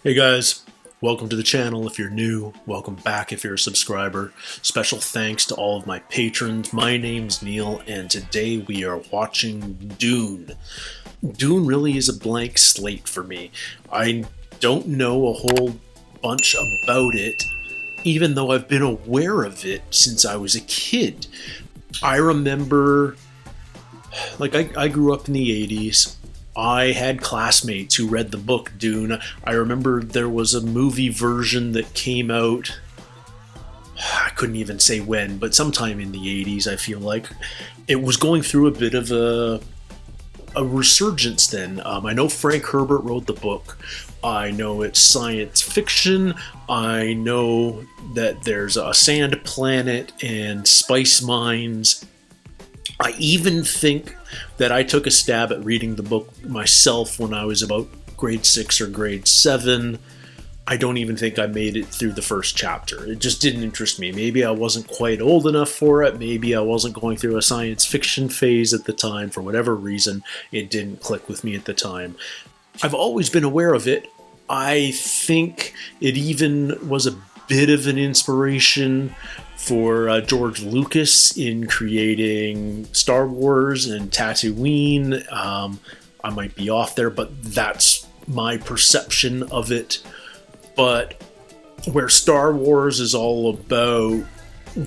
Hey guys, welcome to the channel if you're new, welcome back if you're a subscriber. Special thanks to all of my patrons. My name's Neil and today we are watching Dune. Dune really is a blank slate for me. I don't know a whole bunch about it, even though I've been aware of it since I was a kid. I remember, I grew up in the 80s. I had classmates who read the book Dune. I remember there was a movie version that came out, I couldn't even say when, but sometime in the 80s, I feel like. It was going through a bit of a resurgence then. I know Frank Herbert wrote the book. I know it's science fiction. I know that there's a sand planet and spice mines. I even think that I took a stab at reading the book myself when I was about grade 6 or grade 7. I don't even think I made it through the first chapter. It just didn't interest me. Maybe I wasn't quite old enough for it. Maybe I wasn't going through a science fiction phase at the time. For whatever reason, it didn't click with me at the time. I've always been aware of it. I think it even was a bit of an inspiration for George Lucas in creating Star Wars and Tatooine. I might be off there, but that's my perception of it. But where Star Wars is all about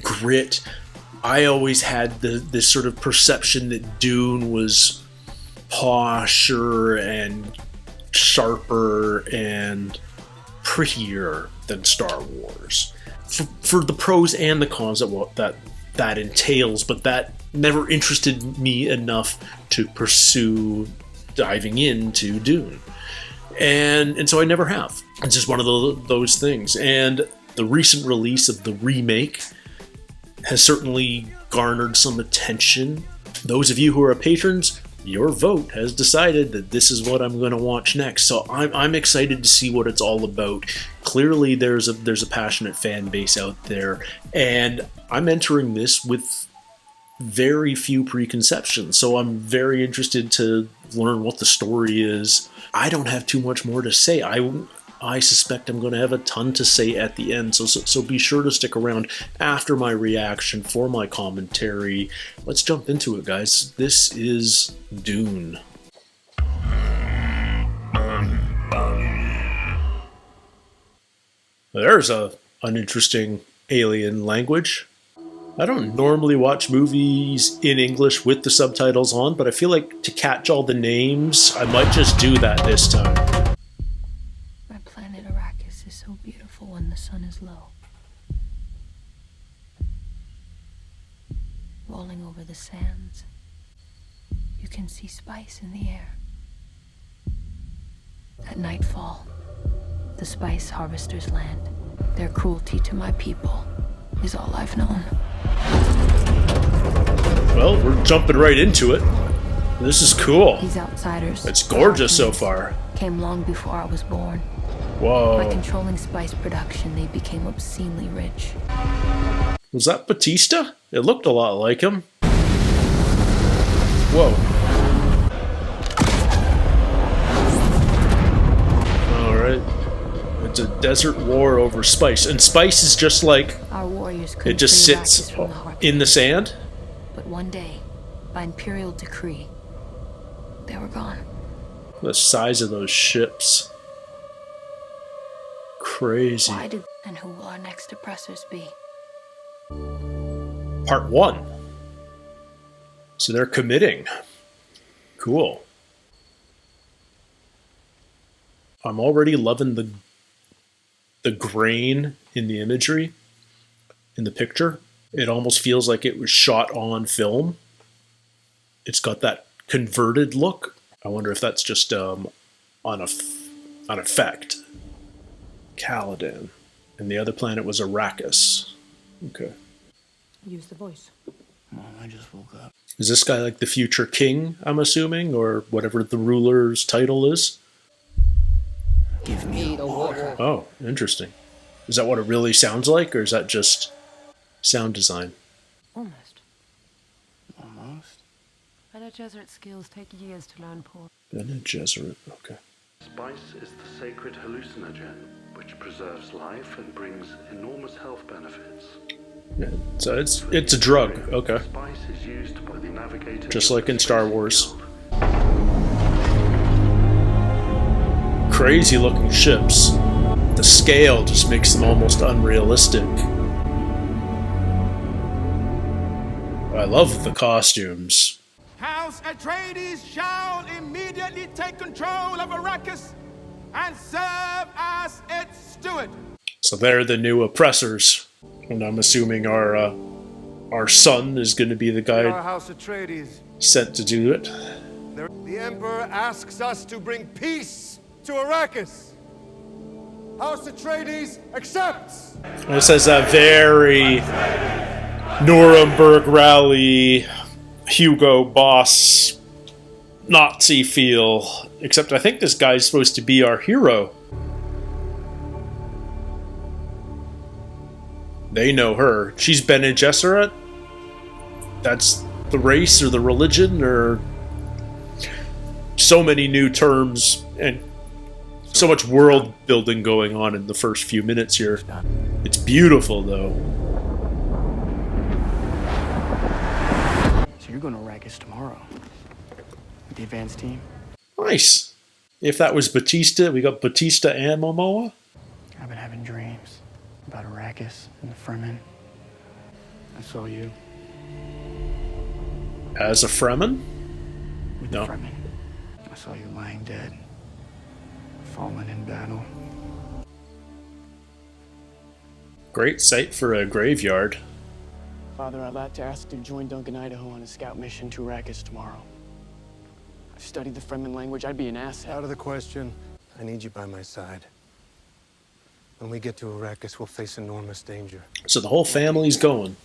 grit, I always had this sort of perception that Dune was posher and sharper and prettier than Star Wars. For the pros and the cons that entails, but that never interested me enough to pursue diving into Dune. And so I never have. It's just one of those things. And the recent release of the remake has certainly garnered some attention. Those of you who are patrons, your vote has decided that this is what I'm going to watch next. So I'm excited to see what it's all about. Clearly there's a passionate fan base out there, and I'm entering this with very few preconceptions. So I'm very interested to learn what the story is. I don't have too much more to say. I suspect I'm going to have a ton to say at the end, so be sure to stick around after my reaction for my commentary. Let's jump into it, guys. This is Dune. There's an interesting alien language. I don't normally watch movies in English with the subtitles on, but I feel like to catch all the names, I might just do that this time. My planet Arrakis is so beautiful when the sun is low. Rolling over the sands, you can see spice in the air. At nightfall, the spice harvesters land. Their cruelty to my people is all I've known. Well, we're jumping right into it. This is cool. These outsiders, it's gorgeous so far. Came long before I was born. Whoa. By controlling spice production, they became obscenely rich. Was that Bautista? It looked a lot like him. Whoa. Alright. It's a desert war over spice. And spice is just like... Our warriors it just sits in the sand? But one day, by imperial decree, they were gone. The size of those ships. Crazy. Why did... And who will our next oppressors be? Part 1. So they're committing. Cool. I'm already loving the grain in the imagery, in the picture. It almost feels like it was shot on film. It's got that converted look. I wonder if that's just on effect. Caladan. And the other planet was Arrakis. Okay. Use the voice. Mom, I just woke up. Is this guy like the future king, I'm assuming, or whatever the ruler's title is? Give me the water. Oh, interesting. Is that what it really sounds like, or is that just sound design? Almost. Almost. Bene Gesserit skills take years to learn, Paul. Bene Gesserit, okay. Spice is the sacred hallucinogen, which preserves life and brings enormous health benefits. Yeah, so it's a drug, okay. Spice is used by the navigators. Just like in Star Wars. Crazy looking ships. The scale just makes them almost unrealistic. I love the costumes. House Atreides shall immediately take control of Arrakis and serve as its steward. So they're the new oppressors. And I'm assuming our son is going to be the guy House Atreides. sent to do it. The Emperor asks us to bring peace to Arrakis. House Atreides accepts. This has a very Nuremberg rally, Hugo Boss, Nazi feel. Except I think this guy's supposed to be our hero. They know her. She's Bene Gesserit. That's the race or the religion or so many new terms and so much world building going on in the first few minutes here. It's beautiful though. So you're going to Arrakis tomorrow with the advanced team? Nice. If that was Bautista, we got Bautista and Momoa. I've been having dreams about Arrakis and the Fremen. I saw you As a Fremen? with No. the Fremen. I saw you lying dead, fallen in battle. Great site for a graveyard. Father, I'd like to ask you to join Duncan Idaho on a scout mission to Arrakis tomorrow. I've studied the Fremen language. I'd be an asset. Out of the question. I need you by my side. When we get to Arrakis, we'll face enormous danger. So the whole family's going.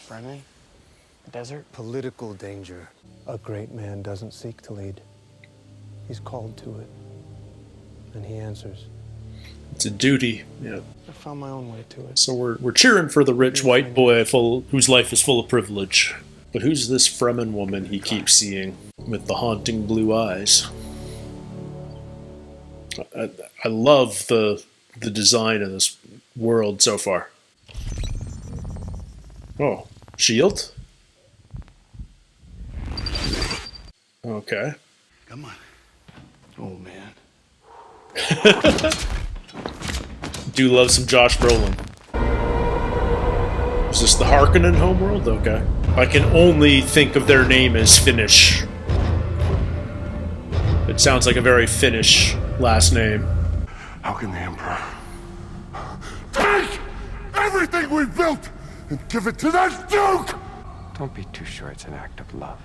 Fremen? The desert? Political danger. A great man doesn't seek to lead. He's called to it. And he answers. It's a duty. Yeah. I found my own way to it. So we're cheering for the rich white boy whose life is full of privilege. But who's this Fremen woman he keeps seeing with the haunting blue eyes? I love the design of this world so far. Oh, shield? Okay. Come on. Oh, man. Do love some Josh Brolin. Is this the Harkonnen homeworld? Okay. I can only think of their name as Finnish. It sounds like a very Finnish last name. How can the Emperor take everything we've built and give it to that Duke? Don't be too sure it's an act of love.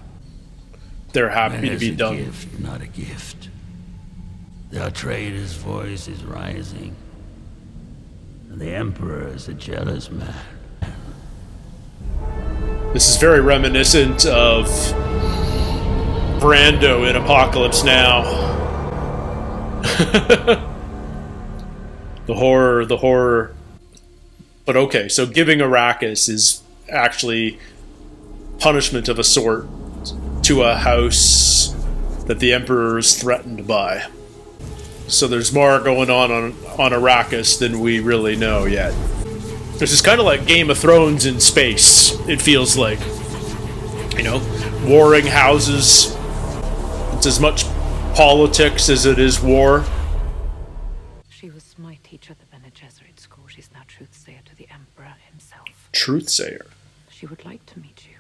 They're happy to be a done. gift, not a gift. The Atreides' voice is rising. And the Emperor is a jealous man. This is very reminiscent of Brando in Apocalypse Now. The horror. But okay, so giving Arrakis is actually punishment of a sort to a house that the Emperor is threatened by. So there's more going on Arrakis than we really know yet. This is kind of like Game of Thrones in space, it feels like. You know, warring houses. It's as much politics as it is war. She was my teacher at the Bene Gesserit school. She's now truthsayer to the Emperor himself. Truthsayer. She would like to meet you.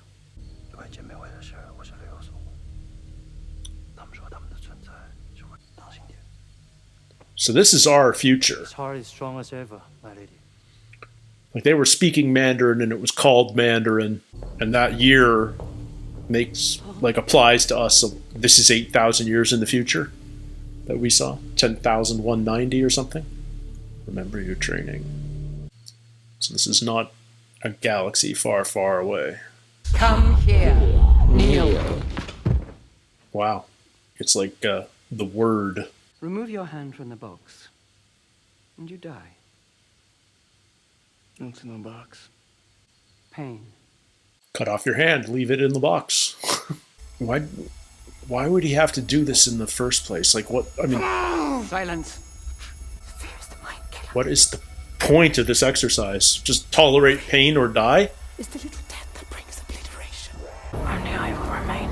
So this is our future. His heart is strong as ever, my lady. Like they were speaking Mandarin and it was called Mandarin, and that year applies to us. So this is 8,000 years in the future that we saw. 10,190 or something. Remember your training. So this is not a galaxy far, far away. Come here, kneel. Wow. It's like the word. Remove your hand from the box, and you die. What's in the box? Pain. Cut off your hand, leave it in the box. Why would he have to do this in the first place? Like what? I mean, Silence. What is the point of this exercise? Just tolerate pain or die? It's the little death that brings obliteration. Only I will remain.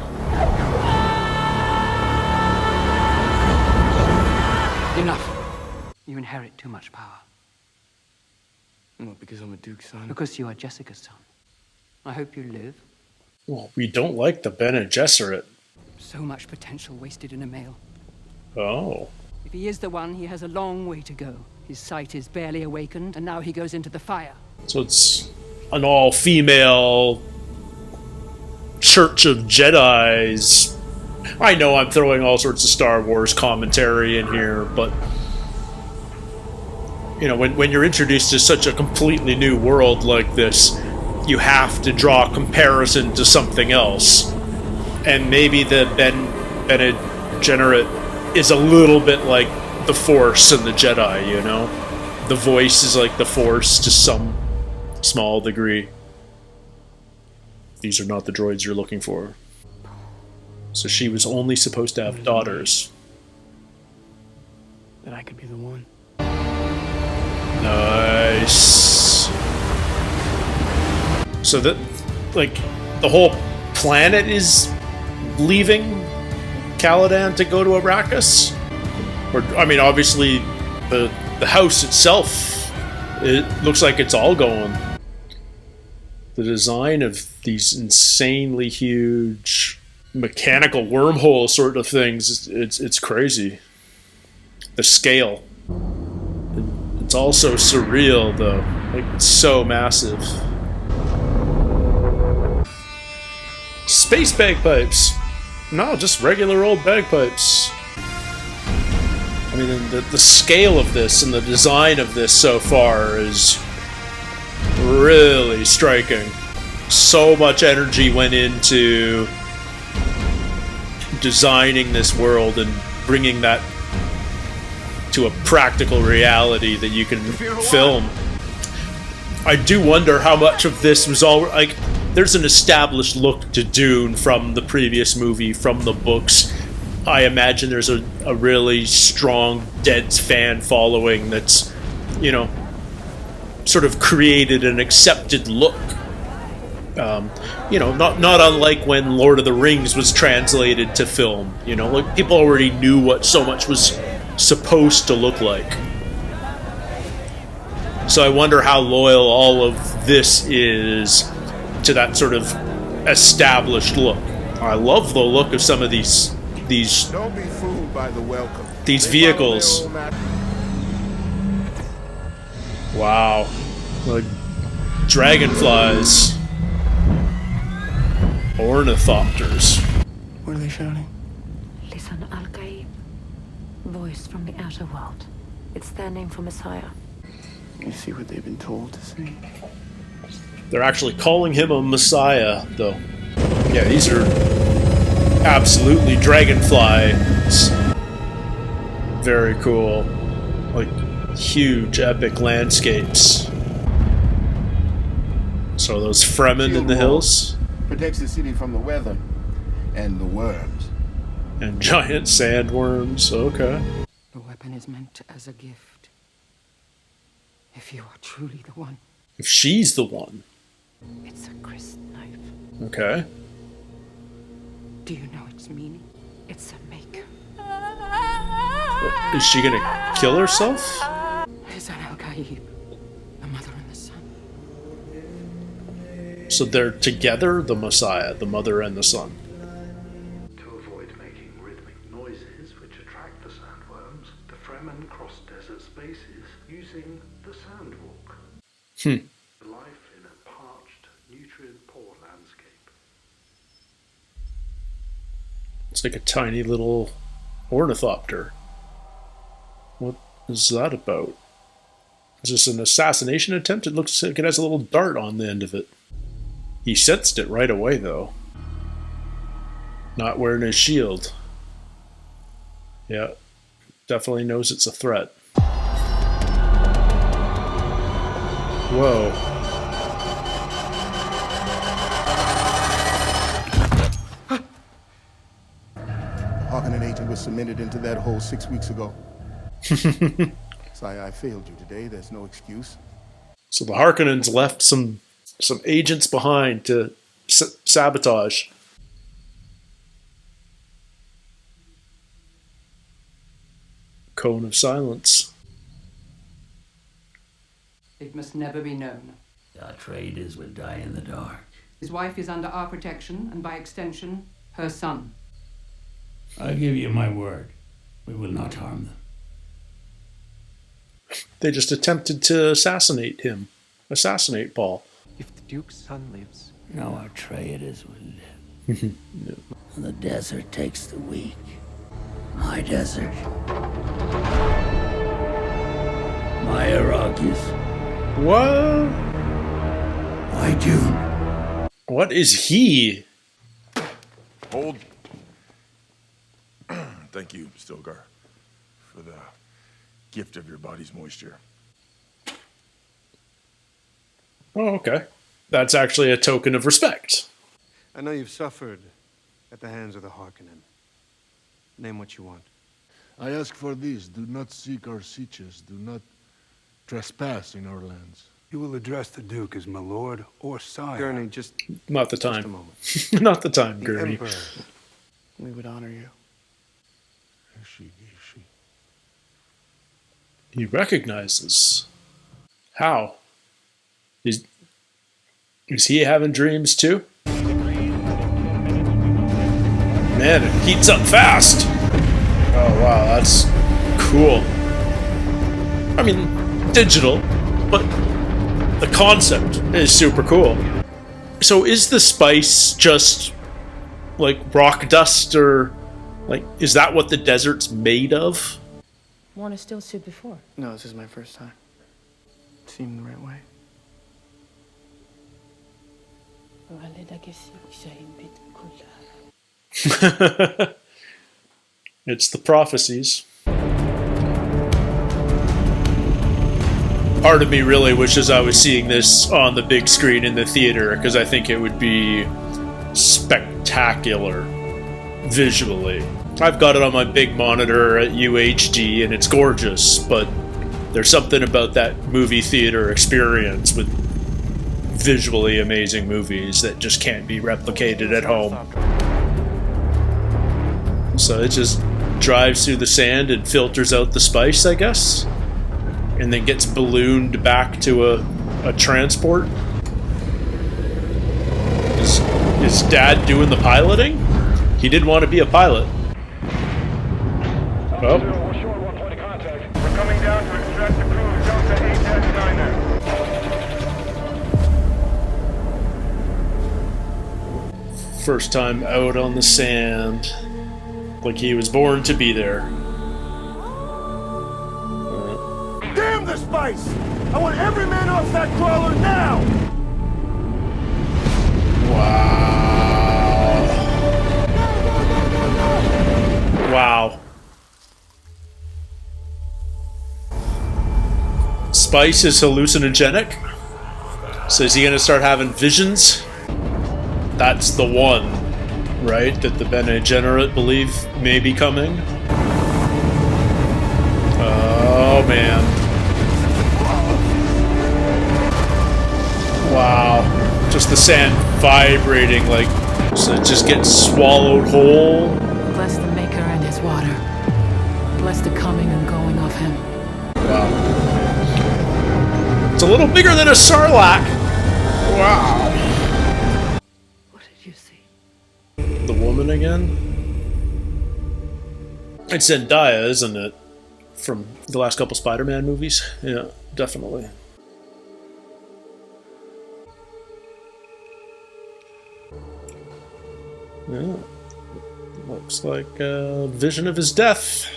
Enough. You inherit too much power. Well, because I'm a Duke's son. Because you are Jessica's son. I hope you live. Well, we don't like the Bene Gesserit. So much potential wasted in a male. Oh. If he is the one, he has a long way to go. His sight is barely awakened, and now he goes into the fire. So it's an all-female Church of Jedis. I know I'm throwing all sorts of Star Wars commentary in here, but you know, when you're introduced to such a completely new world like this, you have to draw a comparison to something else. And maybe the Bene Gesserit is a little bit like the Force and the Jedi, you know? The voice is like the Force to some small degree. These are not the droids you're looking for. So she was only supposed to have daughters. That I could be the one. Nice. So that, like, the whole planet is leaving Caladan to go to Arrakis? Or, I mean, obviously, the house itself, it looks like it's all going. The design of these insanely huge mechanical wormhole sort of things, it's crazy. The scale. It's also surreal, though. Like, it's so massive. Space bagpipes! No, just regular old bagpipes. I mean, the scale of this and the design of this so far is really striking. So much energy went into designing this world and bringing that to a practical reality that you can film. I do wonder how much of this was all like. There's an established look to Dune from the previous movie, from the books. I imagine there's a really strong Dead fan following that's, you know, sort of created an accepted look. You know, not unlike when Lord of the Rings was translated to film. You know, like people already knew what so much was supposed to look like. So I wonder how loyal all of this is to that sort of established look. I love the look of some of these Don't be fooled by the welcome. These vehicles. Wow. Like dragonflies. Ornithopters. What are they shouting? Listen, Al-Gaib. Voice from the outer world. It's their name for Messiah. You see what they've been told to say? They're actually calling him a Messiah, though. Yeah, these are absolutely dragonflies. Very cool. Like, huge, epic landscapes. So those Fremen in the hills? Protects the city from the weather and the worms. And giant sandworms, okay. The weapon is meant as a gift. If you are truly the one. If she's the one. It's a grist knife. Okay. Do you know its meaning? It's a maker. Is she gonna kill herself? It's an Al-Gaib. The mother and the son. So they're together, the Messiah, the mother and the son. To avoid making rhythmic noises which attract the sandworms, the Fremen cross desert spaces using the sandwalk. Life in a parched, nutrient-poor landscape. It's like a tiny little ornithopter. What is that about? Is this an assassination attempt? It looks like it has a little dart on the end of it. He sensed it right away, though. Not wearing his shield. Yeah, definitely knows it's a threat. Whoa. Hawking and agent was cemented into that hole 6 weeks ago. Sire, I failed you today. There's no excuse. So the Harkonnens left some agents behind to sabotage. Cone of silence. It must never be known. Our traders will die in the dark. His wife is under our protection, and by extension, her son. I give you my word. We will not harm them. They just attempted to assassinate him. Assassinate Paul. If the Duke's son lives... No, our traders will live. No. The desert takes the weak. My desert. My Arrakis. What? My Dune. What is he? Hold. Thank you, Stilgar, for the gift of your body's moisture. Oh, okay. That's actually a token of respect. I know you've suffered at the hands of the Harkonnen. Name what you want. I ask for this. Do not seek our sieges. Do not trespass in our lands. You will address the Duke as my lord or sire. Gurney, just... Not the time. Just a moment. Not the time, The Gurney. Emperor. We would honor you. He recognizes. How? Is he having dreams too? Man, it heats up fast! Oh wow, that's cool. I mean, digital, but the concept is super cool. So is the spice just like rock dust, or like, is that what the desert's made of? Wanna still sit before? No, this is my first time. It seemed the right way. It's the prophecies. Part of me really wishes I was seeing this on the big screen in the theater, because I think it would be spectacular visually. I've got it on my big monitor at UHD and it's gorgeous, but there's something about that movie theater experience with visually amazing movies that just can't be replicated at home. So it just drives through the sand and filters out the spice, I guess, and then gets ballooned back to a transport. Is Dad doing the piloting? He didn't want to be a pilot. Oh. We're coming down to extract the crew of Delta 8-9er. First time out on the sand. Like he was born to be there. Damn the spice! I want every man off that crawler now! Wow. Wow. Spice is hallucinogenic? So is he gonna start having visions? That's the one, right? That the Bene Gesserit believe may be coming? Oh man. Wow. Just the sand vibrating, like, so it just gets swallowed whole. Bless the Maker and his water. Bless the coming and going of him. Wow. It's a little bigger than a sarlacc. Wow. What did you see? The woman again? It's Zendaya, isn't it? From the last couple Spider-Man movies? Yeah, definitely. Yeah. Looks like a vision of his death.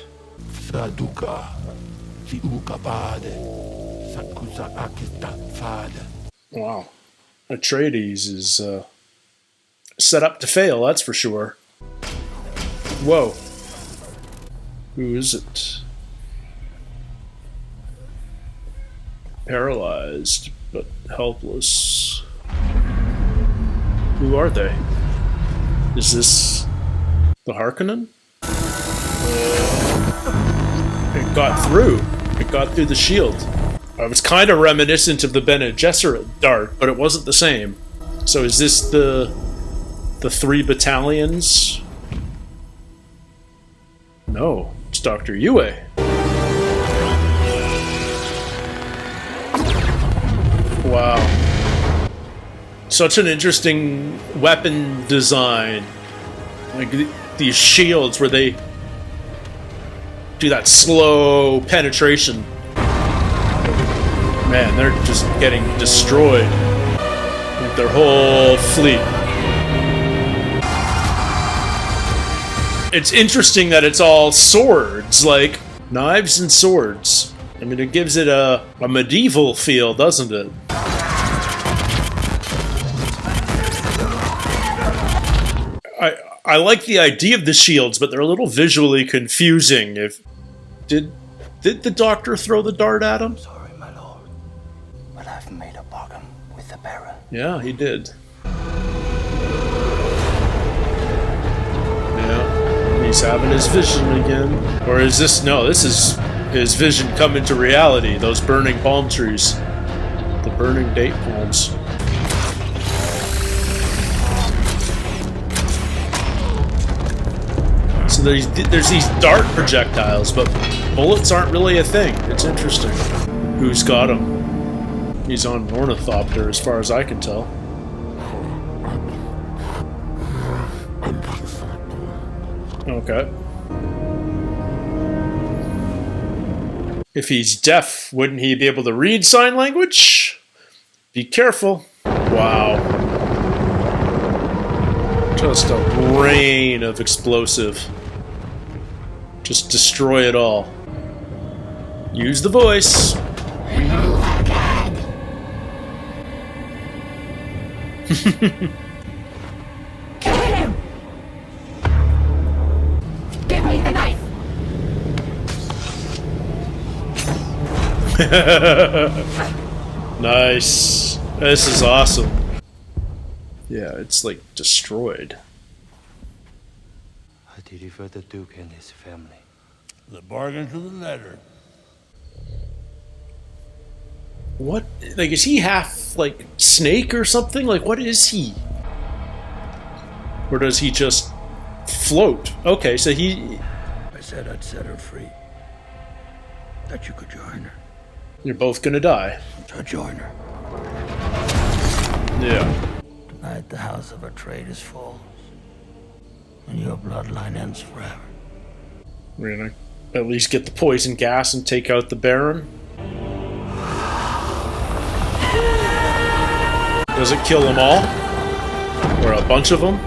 Wow. Atreides is set up to fail, that's for sure. Whoa. Who is it? Paralyzed, but helpless. Who are they? Is this the Harkonnen? It got through. It got through the shield. It was kind of reminiscent of the Bene Gesserit dart, but it wasn't the same. So is this the 3 battalions? No, it's Dr. Yue. Wow. Such an interesting weapon design. Like these shields where they do that slow penetration. Man, they're just getting destroyed. Like their whole fleet. It's interesting that it's all swords, like knives and swords. I mean, it gives it a medieval feel, doesn't it? I like the idea of the shields, but they're a little visually confusing. Did the doctor throw the dart at him? Sorry, my lord, but I've made a bargain with the Baron. Yeah, he did. Yeah, he's having his vision again. Or is this... No, this is his vision coming to reality. Those burning palm trees. The burning date palms. So there's these dart projectiles, but bullets aren't really a thing. It's interesting. Who's got him? He's on Ornithopter, as far as I can tell. Okay. If he's deaf, wouldn't he be able to read sign language? Be careful. Wow. Just a rain of explosive. Just destroy it all. Use the voice. Kill him! Give me the knife! Nice. This is awesome. Yeah, it's like destroyed. I deliver the Duke and his family. The bargain to the letter. What? Like, is he half, like, snake or something? Like, what is he? Or does he just float? Okay, so he... I said I'd set her free. That you could join her. You're both gonna die. So join her. Yeah. Tonight the house of Atreides falls. And your bloodline ends forever. We're gonna at least get the poison gas and take out the Baron. Does it kill them all? Or a bunch of them?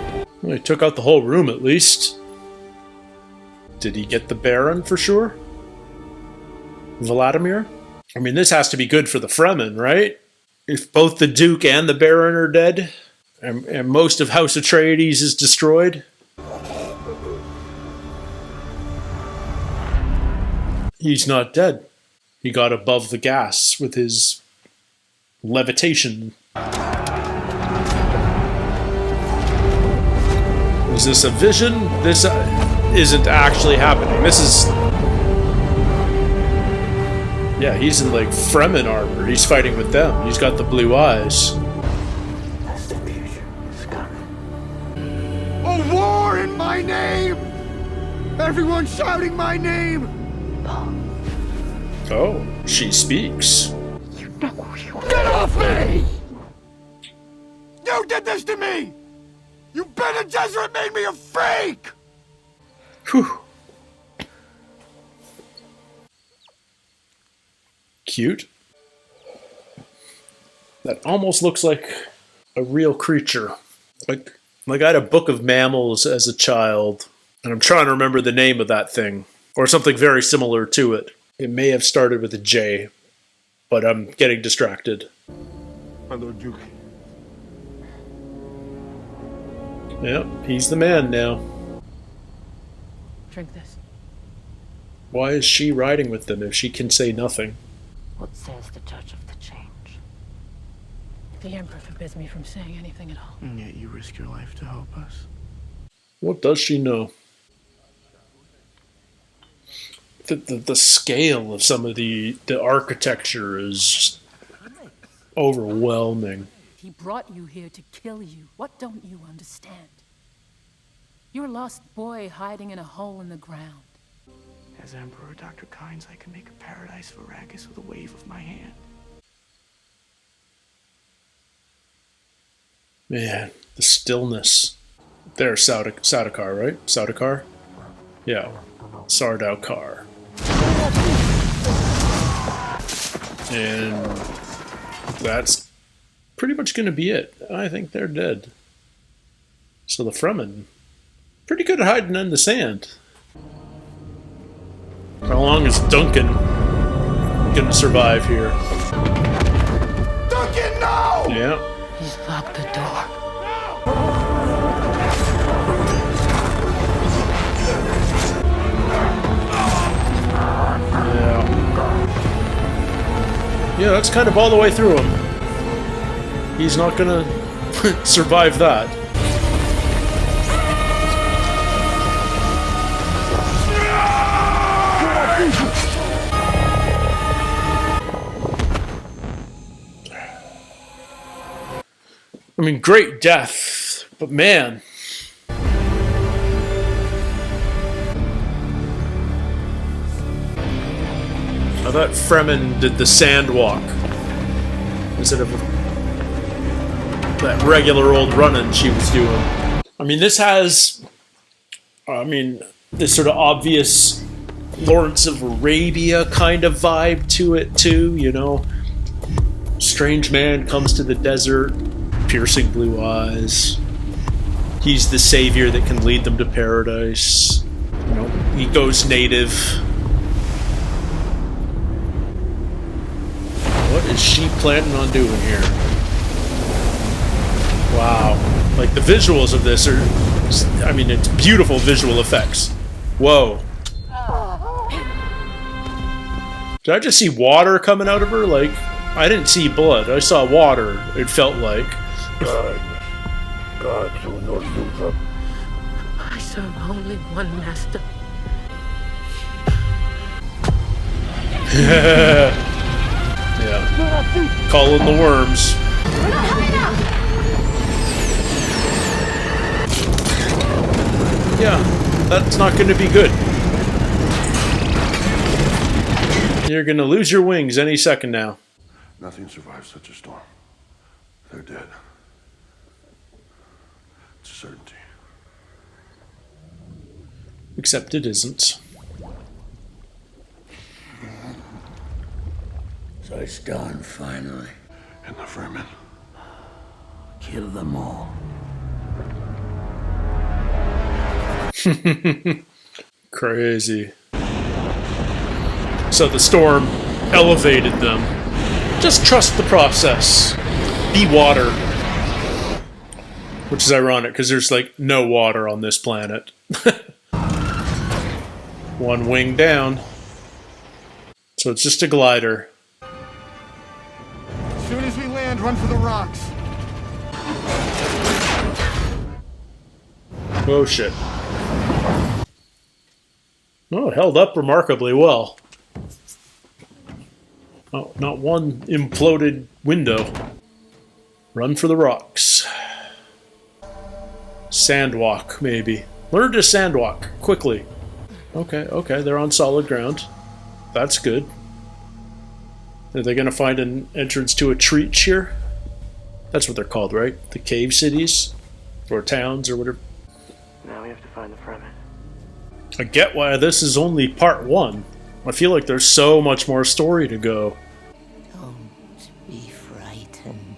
Well, he took out the whole room at least. Did he get the Baron for sure? Vladimir? I mean, this has to be good for the Fremen, right? If both the Duke and the Baron are dead, and most of House Atreides is destroyed. He's not dead. He got above the gas with his levitation. Is this a vision? This isn't actually happening. This is... Yeah, he's in like Fremen armor. He's fighting with them. He's got the blue eyes. That's the future. It's coming. A war in my name! Everyone shouting my name! Oh, she speaks. You know who you are. Get off me! You did this to me! You Bene Gesserit made me a freak! Whew. Cute. That almost looks like a real creature. Like I had a book of mammals as a child, and I'm trying to remember the name of that thing, or something very similar to it. It may have started with a J, but I'm getting distracted. My Lord Duke. Yep, he's the man now. Drink this. Why is she riding with them if she can say nothing? What says the judge of the change? The Emperor forbids me from saying anything at all. And yet you risk your life to help us. What does she know? the scale of some of the architecture is overwhelming. He brought you here to kill you. What don't you understand? You're a lost boy hiding in a hole in the ground. As Emperor Dr. Kynes, I can make a paradise for Arrakis with a wave of my hand. Man, the stillness. There's Sardaukar, right? Sardaukar? Yeah. Sardaukar. And that's pretty much going to be it. I think they're dead. So the Fremen, pretty good at hiding in the sand. How long is Duncan going to survive here? Duncan, no! Yeah. He's locked the door. Yeah, that's kind of all the way through him. He's not gonna survive that. I mean, great death, but man. I thought Fremen did the sand walk instead of that regular old running she was doing. I mean, this has, this sort of obvious Lawrence of Arabia kind of vibe to it too, you know. Strange man comes to the desert, piercing blue eyes. He's the savior that can lead them to paradise. You know, he goes native. What is she planning on doing here? Wow. Like, the visuals of this are... I mean, it's beautiful visual effects. Whoa. Did I just see water coming out of her? Like, I didn't see blood. I saw water, it felt like. God, you know you. I serve only one master. Yeah. Calling the worms. Yeah, that's not going to be good. You're going to lose your wings any second now. Nothing survives such a storm. They're dead. It's a certainty. Except it isn't. So it's done, finally. And the Fremen. Kill them all. Crazy. So the storm elevated them. Just trust the process. Be water. Which is ironic, because there's, like, no water on this planet. One wing down. So it's just a glider. As soon as we land, run for the rocks. Oh, shit. Oh, it held up remarkably well. Oh, not one imploded window. Run for the rocks. Sandwalk, maybe. Learn to sandwalk, quickly. Okay, they're on solid ground. That's good. Are they going to find an entrance to a treach here? That's what they're called, right? The cave cities? Or towns, or whatever. Now we have to find the Fremen. I get why this is only part 1. I feel like there's so much more story to go. Don't be frightened.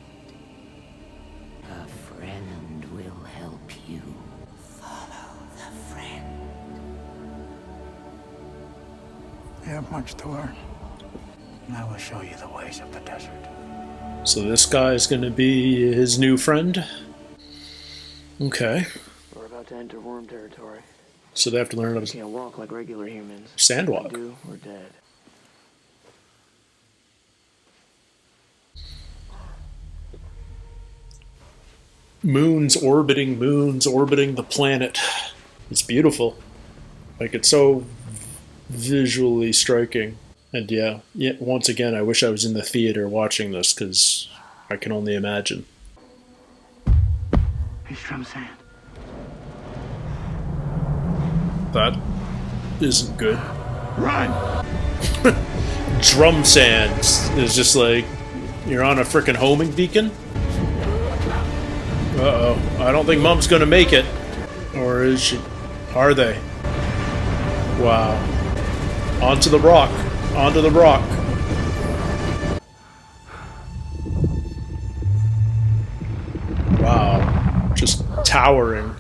A friend will help you. Follow the friend. You have much to learn. I will show you the ways of the desert. So this guy is going to be his new friend? Okay. We're about to enter worm territory. So they have to learn how We to can't walk like regular humans. sandwalk. If we do, we're dead. Moons orbiting the planet. It's beautiful. Like, it's so visually striking. And yeah, once again, I wish I was in the theater watching this, because I can only imagine. He's from sand. That isn't good. Run! Drum sand is just like, you're on a frickin' homing beacon? Uh-oh. I don't think Mom's gonna make it. Or is she? Are they? Wow. Onto the rock. Onto the rock. Wow. Just towering.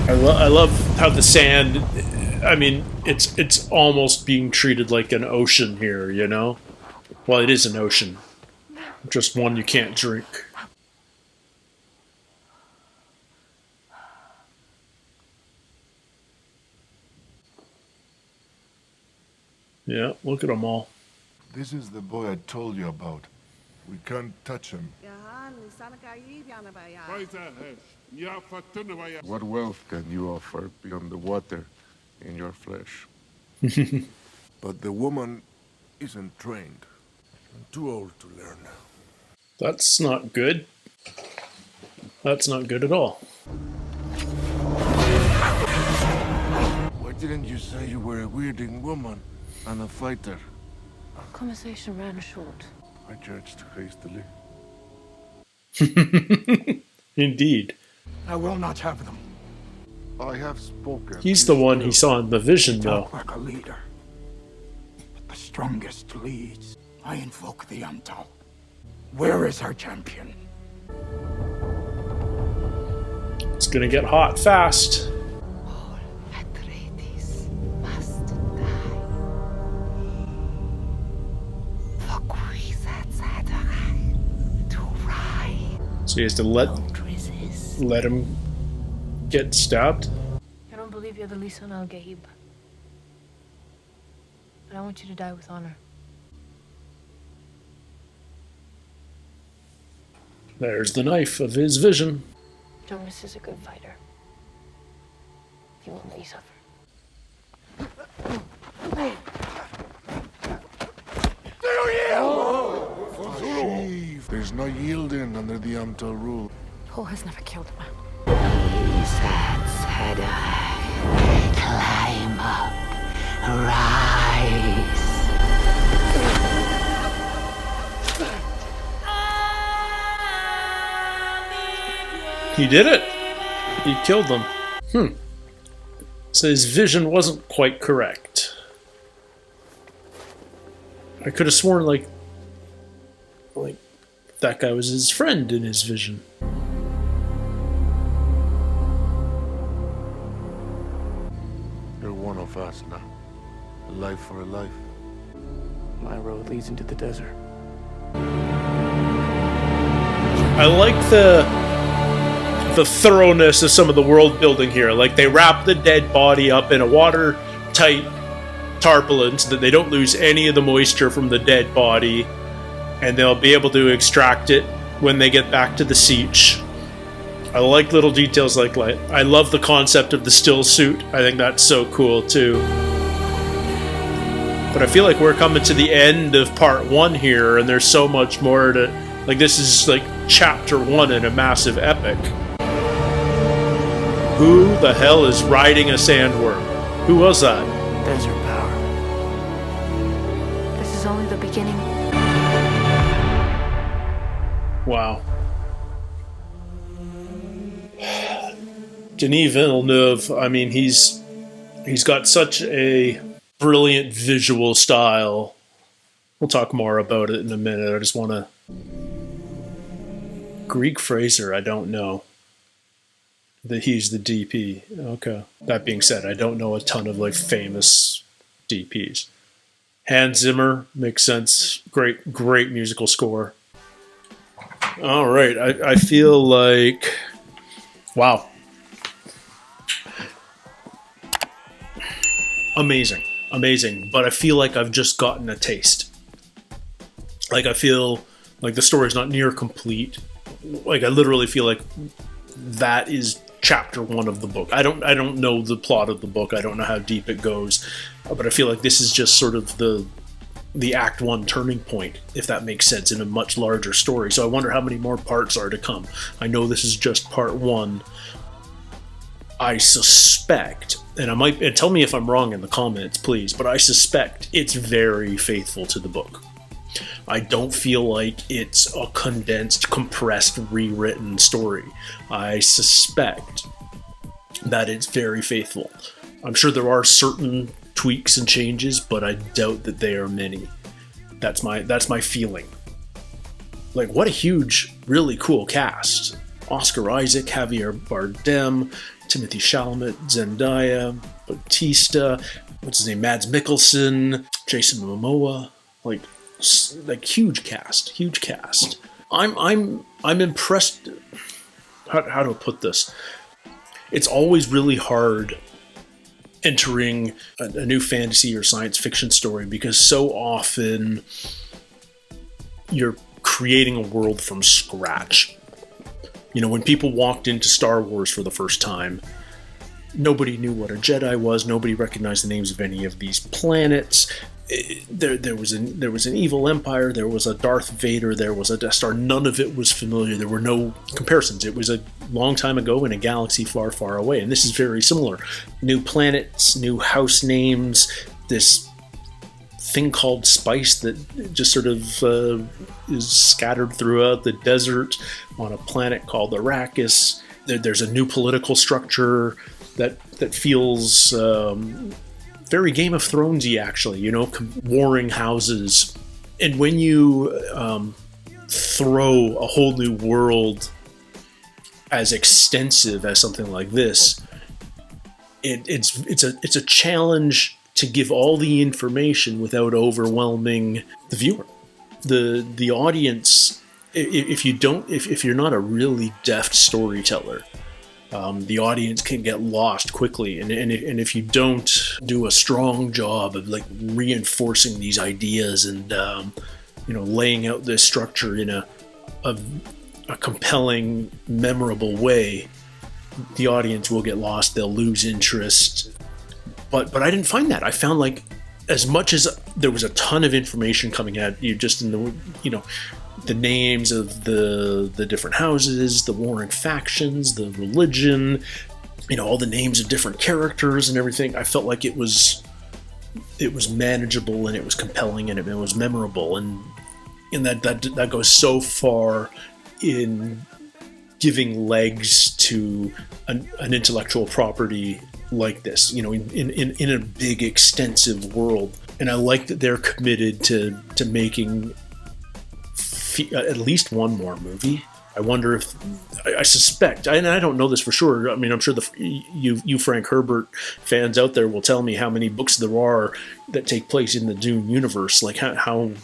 I love how the sand, I mean, it's almost being treated like an ocean here, you know? Well, it is an ocean. Just one you can't drink. Yeah, look at them all. This is the boy I told you about. We can't touch him. What wealth can you offer beyond the water in your flesh? But the woman isn't trained. I'm too old to learn. That's not good. That's not good at all. Why didn't you say you were a weirding woman and a fighter? Our conversation ran short. I judged hastily. Indeed. I will not have them. I have spoken. He's the one he saw in the vision, though. Talk like a leader. But the strongest leads. I invoke the Untold. Where is our champion? It's gonna get hot fast. All Atreides must die. For Kwisatz Haderach to rise. So he has to let him get stabbed? I don't believe you're the Lisan al-Gaib. But I want you to die with honor. There's the knife of his vision. Jonas is a good fighter. He won't let you suffer. There's no yielding under the Amtal rule. Paul has never killed a man. Kwisatz Haderach. Climb up. Rise. He did it! He killed them. So his vision wasn't quite correct. I could have sworn like that guy was his friend in his vision. You're one of us now. A life for a life. My road leads into the desert. I like the thoroughness of some of the world building here. Like, they wrap the dead body up in a watertight tarpaulin so that they don't lose any of the moisture from the dead body, and they'll be able to extract it when they get back to the siege. I like little details like that. I love the concept of the still suit. I think that's so cool too. But I feel like we're coming to the end of part 1 here, and there's so much more to... Like, this is like chapter 1 in a massive epic. Who the hell is riding a sandworm? Who was that? Desert power. This is only the beginning. Wow. Denis Villeneuve, I mean, he's got such a brilliant visual style. We'll talk more about it in a minute. I just want to... Greek Fraser, I don't know. He's the DP. Okay. That being said, I don't know a ton of like famous DPs. Hans Zimmer makes sense. Great musical score. All right, I feel like, wow, amazing. But I feel like I've just gotten a taste. Like, I feel like the story's not near complete. Like, I literally feel like that is chapter 1 of the book. I don't know the plot of the book. I don't know how deep it goes, but I feel like this is just sort of the Act 1 turning point, if that makes sense, in a much larger story. So I wonder how many more parts are to come. I know this is just part 1. I suspect, and tell me if I'm wrong in the comments, please, but I suspect it's very faithful to the book. I don't feel like it's a condensed, compressed, rewritten story. I suspect that it's very faithful. I'm sure there are certain tweaks and changes, but I doubt that they are many. That's my feeling. Like, what a huge, really cool cast. Oscar Isaac, Javier Bardem, Timothee Chalamet, Zendaya, Bautista, what's his name, Mads Mikkelsen, Jason Momoa, like huge cast. I'm impressed. How do I put this? It's always really hard entering a new fantasy or science fiction story, because so often you're creating a world from scratch. You know, when people walked into Star Wars for the first time, nobody knew what a Jedi was. Nobody recognized the names of any of these planets. There was an evil empire. There was a Darth Vader. There was a Death Star. None of it was familiar. There were no comparisons. It was a long time ago in a galaxy far, far away. And this is very similar. New planets, new house names, this thing called spice that just sort of is scattered throughout the desert on a planet called Arrakis. There's a new political structure that feels very Game of Thronesy, actually, you know, warring houses. And when you throw a whole new world as extensive as something like this, it's a challenge to give all the information without overwhelming the viewer. The audience, if you're not a really deft storyteller, the audience can get lost quickly, and if you don't do a strong job of like reinforcing these ideas and laying out this structure in a compelling, memorable way, the audience will get lost. They'll lose interest. But I didn't find that. I found, like, as much as there was a ton of information coming at you, just in the names of the different houses, the warring factions, the religion, all the names of different characters and everything, I felt like it was manageable, and it was compelling, and it was memorable, and that goes so far in giving legs to an intellectual property like this, in a big, extensive world. And I like that they're committed to making at least one more movie. I wonder if, I suspect, and I don't know this for sure, I mean, I'm sure you Frank Herbert fans out there will tell me how many books there are that take place in the Dune universe. Like, how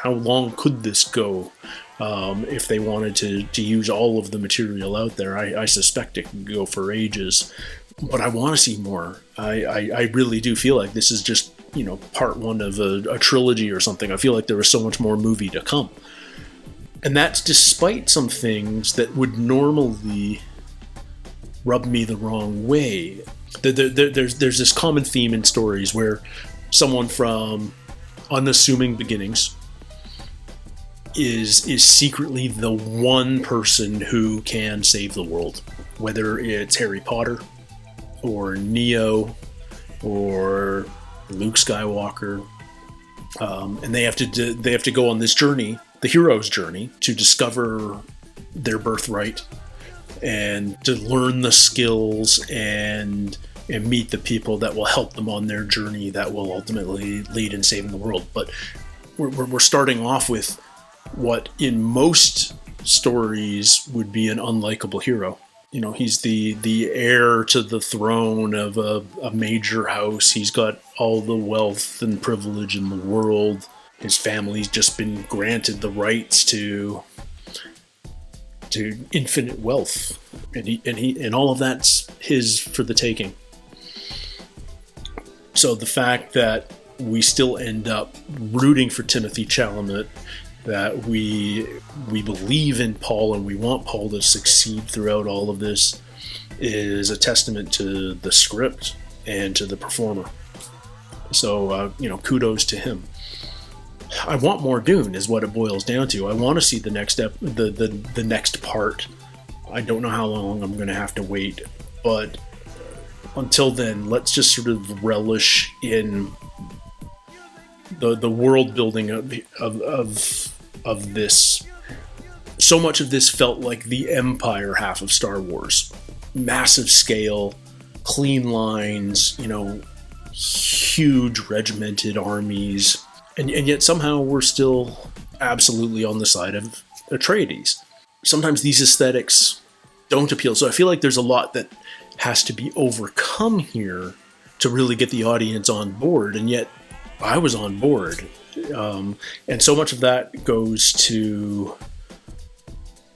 long could this go? If they wanted to use all of the material out there, I suspect it could go for ages. But I want to see more. I really do feel like this is just, part one of a trilogy or something. I feel like there is so much more movie to come. And that's despite some things that would normally rub me the wrong way. There's this common theme in stories where someone from unassuming beginnings is secretly the one person who can save the world, whether it's Harry Potter or Neo or Luke Skywalker, and they have to go on this journey, the hero's journey, to discover their birthright and to learn the skills and meet the people that will help them on their journey that will ultimately lead in saving the world. But we're starting off with what in most stories would be an unlikable hero. He's the heir to the throne of a major house. He's got all the wealth and privilege in the world. His family's just been granted the rights to infinite wealth, and all of that's his for the taking. So the fact that we still end up rooting for Timothee Chalamet that we believe in Paul and we want Paul to succeed throughout all of this is a testament to the script and to the performer. So, kudos to him. I want more Dune is what it boils down to. I want to see the next the next part. I don't know how long I'm going to have to wait, but until then, let's just sort of relish in the world building of this. So much of this felt like the Empire half of Star Wars. Massive scale, clean lines, huge regimented armies, and yet somehow we're still absolutely on the side of Atreides. Sometimes these aesthetics don't appeal, so I feel like there's a lot that has to be overcome here to really get the audience on board, and yet I was on board. And so much of that goes to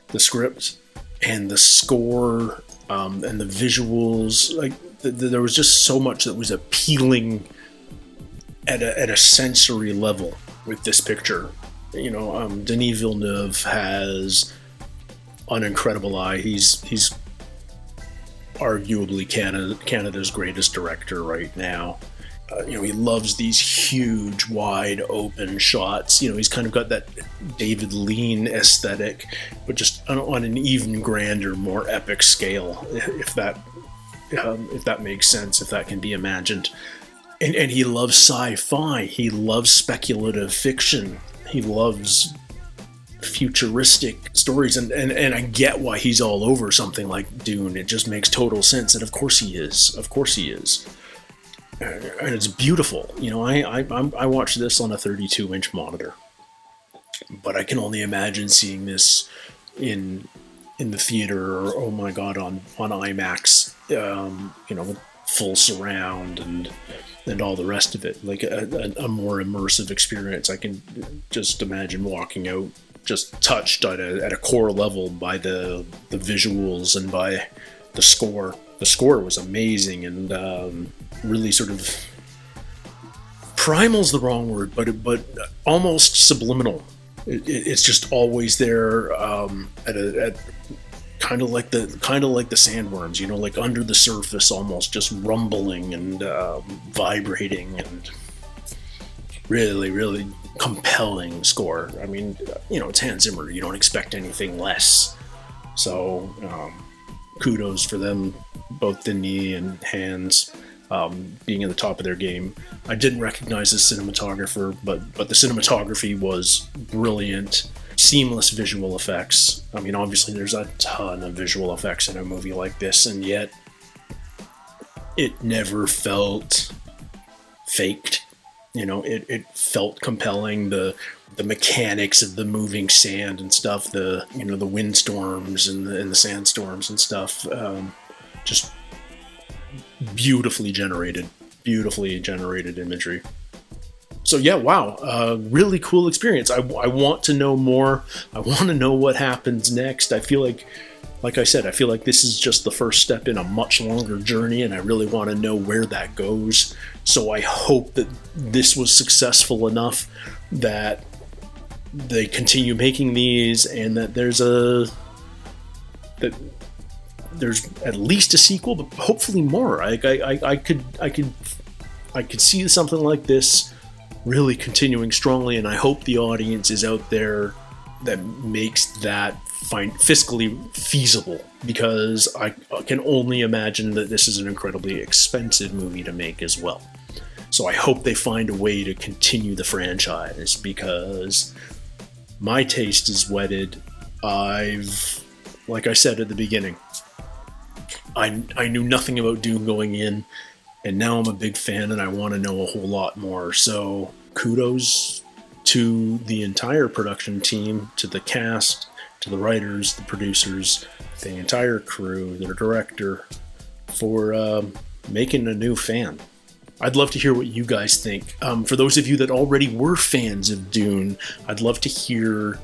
the script and the score and the visuals. Like there was just so much that was appealing at a sensory level with this picture. Denis Villeneuve has an incredible eye. He's arguably Canada's greatest director right now. He loves these huge, wide open shots. He's kind of got that David Lean aesthetic, but just on an even grander, more epic scale, if that makes sense, if that can be imagined. And he loves sci-fi. He loves speculative fiction. He loves futuristic stories, and I get why he's all over something like Dune. It just makes total sense, and of course he is. And it's beautiful. I watched this on a 32-inch monitor, but I can only imagine seeing this in the theater, or oh my god, on IMAX, with full surround and all the rest of it, like a more immersive experience. I can just imagine walking out just touched at a core level by the visuals and by the score. The score was amazing and really sort of primal's the wrong word, but almost subliminal. It's just always there at kind of like the sandworms, like under the surface, almost just rumbling and vibrating, and really, really compelling score. I mean, it's Hans Zimmer. You don't expect anything less. So kudos for them, both Denis and Hans, being at the top of their game. I didn't recognize the cinematographer, but the cinematography was brilliant. Seamless visual effects. I mean, obviously there's a ton of visual effects in a movie like this, and yet it never felt faked. It felt compelling. The mechanics of the moving sand and stuff, the windstorms and the sandstorms and stuff, just beautifully generated imagery. So yeah, wow, really cool experience. I want to know more. I want to know what happens next. I feel like I said, I feel like this is just the first step in a much longer journey, and I really want to know where that goes. So I hope that this was successful enough that they continue making these, and that there's at least a sequel, but hopefully more. I could see something like this really continuing strongly, and I hope the audience is out there that makes that fiscally feasible, because I can only imagine that this is an incredibly expensive movie to make as well. So I hope they find a way to continue the franchise, because my taste is whetted. Like I said at the beginning, I knew nothing about Dune going in, and now I'm a big fan and I want to know a whole lot more. So kudos to the entire production team, to the cast, to the writers, the producers, the entire crew, their director, for making a new fan. I'd love to hear what you guys think. For those of you that already were fans of Dune, I'd love to hear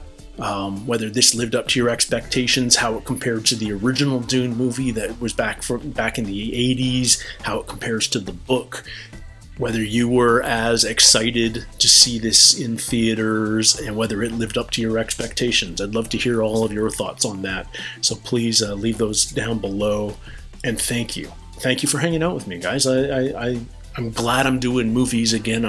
whether this lived up to your expectations, how it compared to the original Dune movie that was back in the 80s, how it compares to the book. whether you were as excited to see this in theaters and whether it lived up to your expectations. I'd love to hear all of your thoughts on that. So please leave those down below. And thank you. Thank you for hanging out with me, guys. I'm glad I'm doing movies again.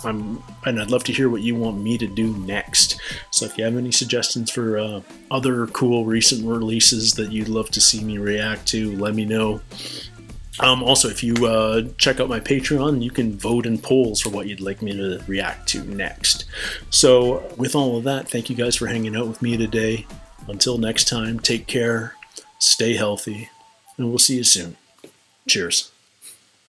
And I'd love to hear what you want me to do next. So if you have any suggestions for other cool recent releases that you'd love to see me react to, let me know. Also, if you check out my Patreon, you can vote in polls for what you'd like me to react to next. So with all of that, thank you guys for hanging out with me today. Until next time, take care, stay healthy, and we'll see you soon. Cheers.